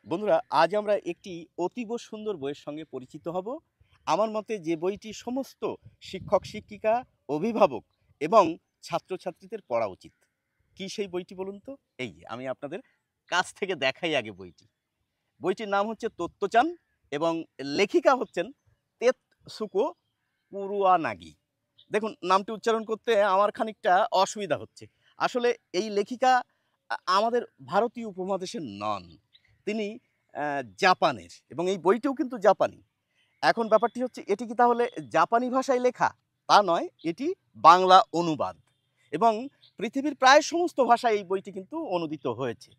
বন্ধুরা, আজ আমরা একটি অতীব সুন্দর বইয়ের সঙ্গে পরিচিত হব। আমার মতে যে বইটি সমস্ত শিক্ষক শিক্ষিকা, অভিভাবক এবং ছাত্রছাত্রীদের পড়া উচিত। কি সেই বইটি বলুন তো? এই যে আমি আপনাদের কাছ থেকে দেখাই আগে বইটি। বইটির নাম হচ্ছে তত্ত্বচান এবং লেখিকা হচ্ছেন তেতসুকো কুরুয়ানাগি। দেখুন, নামটি উচ্চারণ করতে আমার খানিকটা অসুবিধা হচ্ছে। আসলে এই লেখিকা আমাদের ভারতীয় উপমহাদেশের নন। তিনি জাপানের এবং এই বইটিও কিন্তু জাপানি। এখন ব্যাপারটি হচ্ছে, এটি কি তাহলে জাপানি ভাষায় লেখা? তা নয়, এটি বাংলা অনুবাদ এবং পৃথিবীর প্রায় সমস্ত ভাষায় এই বইটি কিন্তু অনুদিত হয়েছে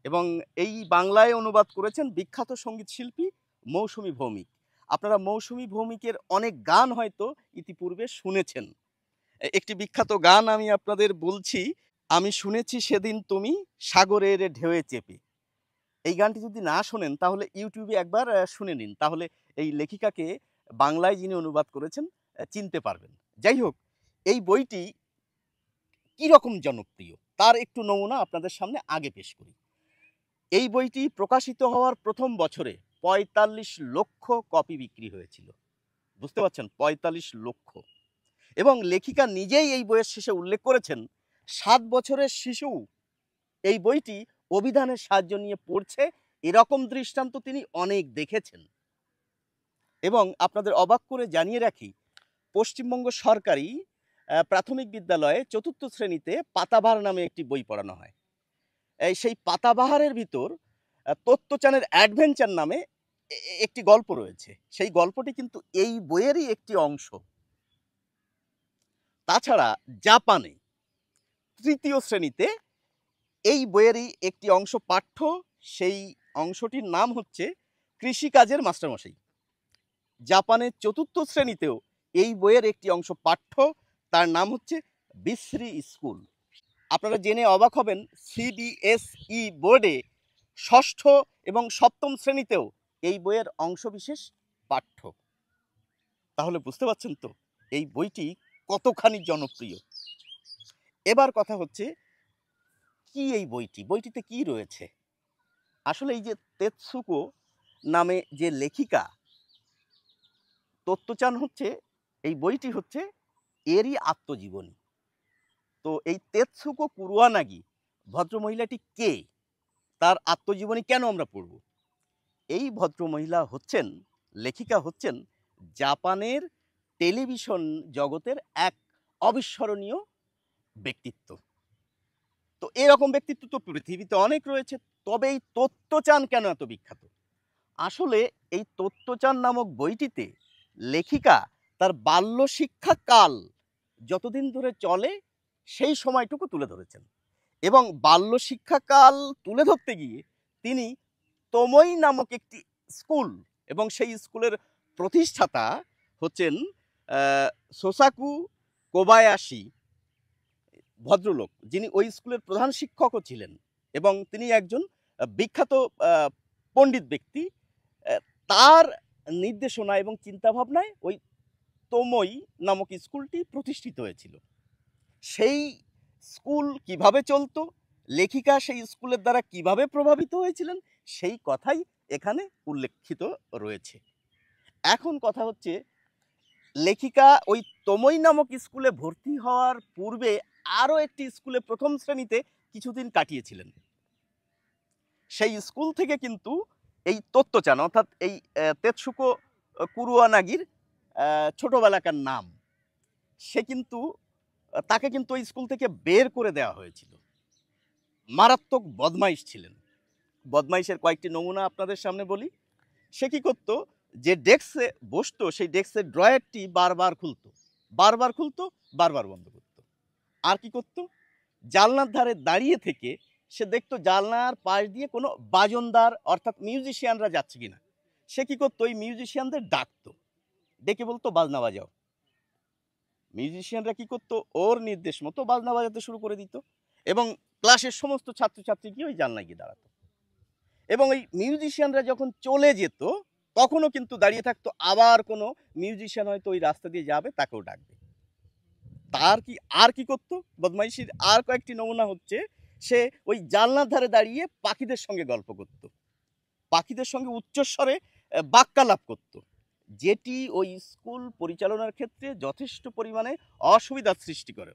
এবং এই বাংলায় অনুবাদ করেছেন বিখ্যাত সঙ্গীত শিল্পী মৌসুমী ভৌমিক। আপনারা মৌসুমী ভৌমিকের অনেক গান হয়তো ইতিপূর্বে শুনেছেন। একটি বিখ্যাত গান আমি আপনাদের বলছি, আমি শুনেছি সেদিন তুমি সাগরের ঢেউয়ে চেপে। এই গানটি যদি না শোনেন তাহলে ইউটিউবে একবার শুনে নিন, তাহলে এই লেখিকাকে বাংলায় যিনি অনুবাদ করেছেন চিনতে পারবেন। যাই হোক, এই বইটি কীরকম জনপ্রিয় তার একটু নমুনা আপনাদের সামনে আগে পেশ করি। এই বইটি প্রকাশিত হওয়ার প্রথম বছরে ৪৫ লক্ষ কপি বিক্রি হয়েছিল। বুঝতে পারছেন, ৪৫ লক্ষ। এবং লেখিকা নিজেই এই বইয়ের শেষে উল্লেখ করেছেন ৭ বছরের শিশু এই বইটি অভিধানের সাহায্য নিয়ে পড়ছে, এরকম দৃষ্টান্ত তিনি অনেক দেখেছেন। এবং আপনাদের অবাক করে জানিয়ে রাখি, পশ্চিমবঙ্গ সরকারি প্রাথমিক বিদ্যালয়ে ৪র্থ শ্রেণীতে পাতাবাহার নামে একটি বই পড়ানো হয়। সেই পাতাবাহারের ভিতর তত্ত্বচানের অ্যাডভেঞ্চার নামে একটি গল্প রয়েছে। সেই গল্পটি কিন্তু এই বইয়েরই একটি অংশ। তাছাড়া জাপানে ৩য় শ্রেণীতে এই বইয়েরই একটি অংশ পাঠ্য। সেই অংশটির নাম হচ্ছে কৃষিকাজের মাস্টারমশাই। জাপানের ৪র্থ শ্রেণীতেও এই বইয়ের একটি অংশ পাঠ্য, তার নাম হচ্ছে বিশ্রী স্কুল। আপনারা জেনে অবাক হবেন, সিবিএসই বোর্ডে ৬ষ্ঠ এবং ৭ম শ্রেণীতেও এই বইয়ের অংশবিশেষ পাঠ্য। তাহলে বুঝতে পারছেন তো এই বইটি কতখানি জনপ্রিয়। এবার কথা হচ্ছে, কি এই বইটিতে কি রয়েছে? আসলে এই যে তেতসুকো নামে যে লেখিকা, তত্ত্বচান হচ্ছে, এই বইটি হচ্ছে এরই আত্মজীবনী। তো এই তেতসুকো কুরুয়ানাগি ভদ্রমহিলাটি কে? তার আত্মজীবনী কেন আমরা পড়ব? এই ভদ্রমহিলা হচ্ছেন, লেখিকা হচ্ছেন জাপানের টেলিভিশন জগতের এক অবিস্মরণীয় ব্যক্তিত্ব। তো এরকম ব্যক্তিত্ব তো পৃথিবীতে অনেক রয়েছে, তবে এই তত্ত্বচান কেন এত বিখ্যাত? আসলে এই তত্ত্বচান নামক বইটিতে লেখিকা তার বাল্য শিক্ষাকাল যতদিন ধরে চলে সেই সময়টুকু তুলে ধরেছেন এবং বাল্য শিক্ষাকাল তুলে ধরতে গিয়ে তিনি তোমই নামক একটি স্কুল এবং সেই স্কুলের প্রতিষ্ঠাতা হচ্ছেন সোসাকু কোবায়াশি ভদ্রলোক, যিনি ওই স্কুলের প্রধান শিক্ষকও ছিলেন এবং তিনি একজন বিখ্যাত পণ্ডিত ব্যক্তি। তার নির্দেশনা এবং চিন্তাভাবনায় ওই তোমই নামক স্কুলটি প্রতিষ্ঠিত হয়েছিল। সেই স্কুল কিভাবে চলতো, লেখিকা সেই স্কুলের দ্বারা কিভাবে প্রভাবিত হয়েছিলেন, সেই কথাই এখানে উল্লেখিত রয়েছে। এখন কথা হচ্ছে, লেখিকা ওই তোমই নামক স্কুলে ভর্তি হওয়ার পূর্বে আরও একটি স্কুলে প্রথম শ্রেণীতে কিছুদিন কাটিয়েছিলেন। সেই স্কুল থেকে কিন্তু এই তত্ত্বচান, অর্থাৎ এই তেতসুকো কুরুয়ানাগির ছোটবেলাকার নাম, সে কিন্তু তাকে কিন্তু ওই স্কুল থেকে বের করে দেওয়া হয়েছিল। মারাত্মক বদমাইশ ছিলেন। বদমাইশের কয়েকটি নমুনা আপনাদের সামনে বলি। সে কি করতো, যে ডেস্কে বসতো সেই ডেস্কের ড্রয়ারটি বারবার খুলতো, বারবার খুলতো, বারবার বন্ধ করতো। আর কি করতো, জানলার ধারে দাঁড়িয়ে থেকে সে দেখতো জানলার পাশ দিয়ে কোনো বাজনদার অর্থাৎ মিউজিশিয়ানরা যাচ্ছে কিনা। সে কি করতো, ওই মিউজিশিয়ানদের ডাকতো, ডেকে বলতো বাজনা বাজাও। মিউজিশিয়ানরা কি করতো, ওর নির্দেশ মতো বাজনা বাজাতে শুরু করে দিত এবং ক্লাসের সমস্ত ছাত্রছাত্রী গিয়ে ওই জানলায় গিয়ে দাঁড়াতো এবং ওই মিউজিশিয়ানরা যখন চলে যেত তখনও কিন্তু দাঁড়িয়ে থাকতো, আবার কোনো মিউজিশিয়ান হয়তো ওই রাস্তা দিয়ে যাবে, তাকেও ডাকবে। তার কি আর কি করতো বদমাইশির আর কয়েকটি নমুনা হচ্ছে, সে ওই জানলার ধারে দাঁড়িয়ে পাখিদের সঙ্গে গল্প করত। পাখিদের সঙ্গে উচ্চস্বরে বাক্যালাপ করত, যেটি ওই স্কুল পরিচালনার ক্ষেত্রে যথেষ্ট পরিমাণে অসুবিধার সৃষ্টি করে।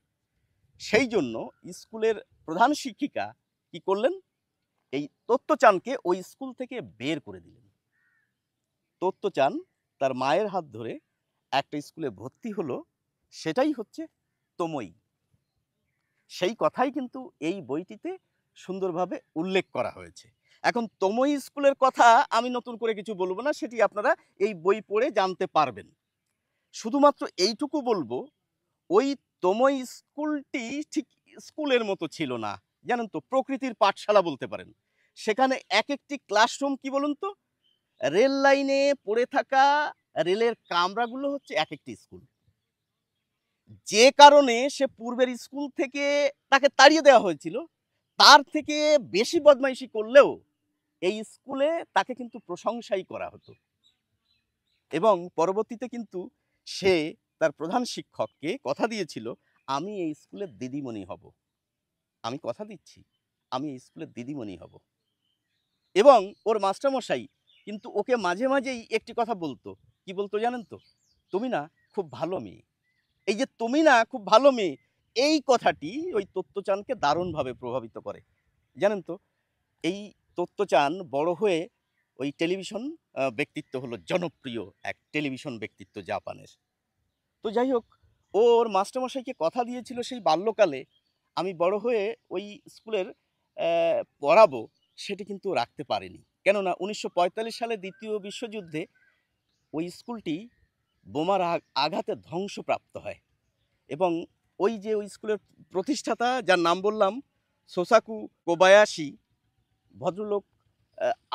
সেই জন্য স্কুলের প্রধান শিক্ষিকা কি করলেন, এই তত্ত্বচানকে ওই স্কুল থেকে বের করে দিলেন। তত্ত্বচান তার মায়ের হাত ধরে একটা স্কুলে ভর্তি হলো, সেটাই হচ্ছে তমই। সেই কথাই কিন্তু এই বইটিতে সুন্দরভাবে উল্লেখ করা হয়েছে। এখন তমই স্কুলের কথা আমি নতুন করে কিছু বলবো না, সেটি আপনারা এই বই পড়ে জানতে পারবেন। শুধুমাত্র এইটুকু বলবো, ওই তমই স্কুলটি ঠিক স্কুলের মতো ছিল না, জানেন তো, প্রকৃতির পাঠশালা বলতে পারেন। সেখানে এক একটি ক্লাসরুম কি বলুন তো, রেল লাইনে পড়ে থাকা রেলের কামরাগুলো হচ্ছে এক একটি স্কুল। যে কারণে সে পূর্বের স্কুল থেকে তাকে তাড়িয়ে দেওয়া হয়েছিল, তার থেকে বেশি বদমাইশি করলেও এই স্কুলে তাকে কিন্তু প্রশংসাই করা হতো। এবং পরবর্তীতে কিন্তু সে তার প্রধান শিক্ষককে কথা দিয়েছিল, আমি এই স্কুলের দিদিমণি হব, আমি কথা দিচ্ছি আমি এই স্কুলের দিদিমণি হব। এবং ওর মাস্টারমশাই কিন্তু ওকে মাঝে মাঝেই একটি কথা বলতো, কি বলতো জানেন তো, তুমি না খুব ভালো মেয়ে। এই যে তুমি না খুব ভালো মেয়ে, এই কথাটি ওই তত্ত্বচানকে দারুণভাবে প্রভাবিত করে, জানেন তো। এই তত্ত্বচান বড় হয়ে ওই টেলিভিশন ব্যক্তিত্ব হলো, জনপ্রিয় এক টেলিভিশন ব্যক্তিত্ব জাপানের। তো যাই হোক, ওর মাস্টারমশাইকে কথা দিয়েছিল সেই বাল্যকালে, আমি বড় হয়ে ওই স্কুলের পড়াবো, সেটি কিন্তু রাখতে পারেনি। কেননা 1945 সালে দ্বিতীয় বিশ্বযুদ্ধে ওই স্কুলটি বোমার আঘাতে ধ্বংসপ্রাপ্ত হয়। এবং ওই যে ওই স্কুলের প্রতিষ্ঠাতা, যার নাম বললাম সোসাকু কোবায়াশি, ভদ্রলোক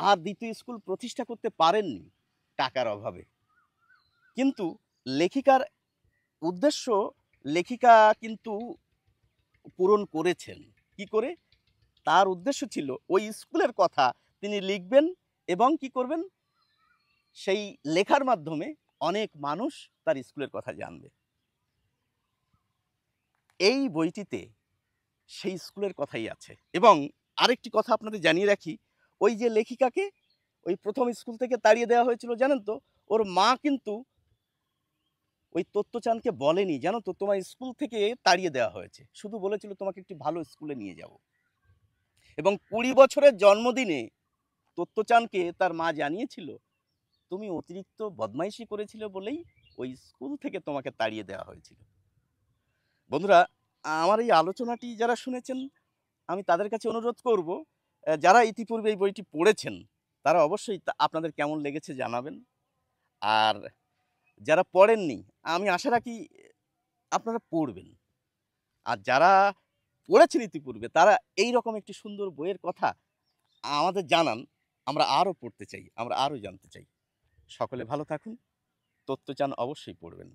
আর দ্বিতীয় স্কুল প্রতিষ্ঠা করতে পারেননি টাকার অভাবে। কিন্তু লেখিকার উদ্দেশ্য লেখিকা কিন্তু পূরণ করেছেন। কি করে? তার উদ্দেশ্য ছিল ওই স্কুলের কথা তিনি লিখবেন এবং কি করবেন, সেই লেখার মাধ্যমে অনেক মানুষ তার স্কুলের কথা জানবে। এই বইটিতে সেই স্কুলের কথাই আছে। এবং আরেকটি কথা আপনাদের জানিয়ে রাখি, ওই যে লেখিকাকে ওই প্রথম স্কুল থেকে তাড়িয়ে দেওয়া হয়েছিল, জানেন তো, ওর মা কিন্তু ওই তত্ত্বচানকে বলেনি, জানো তো, তোমার স্কুল থেকে তাড়িয়ে দেওয়া হয়েছে, শুধু বলেছিল তোমাকে একটি ভালো স্কুলে নিয়ে যাব। এবং 20 বছরের জন্মদিনে তত্ত্বচানকে তার মা জানিয়েছিল, তুমি অতিরিক্ত বদমাইশি করেছিলে বলেই ওই স্কুল থেকে তোমাকে তাড়িয়ে দেওয়া হয়েছিল। বন্ধুরা, আমার এই আলোচনাটি যারা শুনেছেন, আমি তাদের কাছে অনুরোধ করব, যারা ইতিপূর্বে এই বইটি পড়েছেন তারা অবশ্যই আপনাদের কেমন লেগেছে জানাবেন। আর যারা পড়েননি, আমি আশা রাখি আপনারা পড়বেন। আর যারা পড়েছেন ইতিপূর্বে, তারা এই রকম একটি সুন্দর বইয়ের কথা আমাদের জানান, আমরা আরও পড়তে চাই, আমরা আরও জানতে চাই। সকলে ভালো থাকুন, তত্ত্বচান অবশ্যই পড়বেন।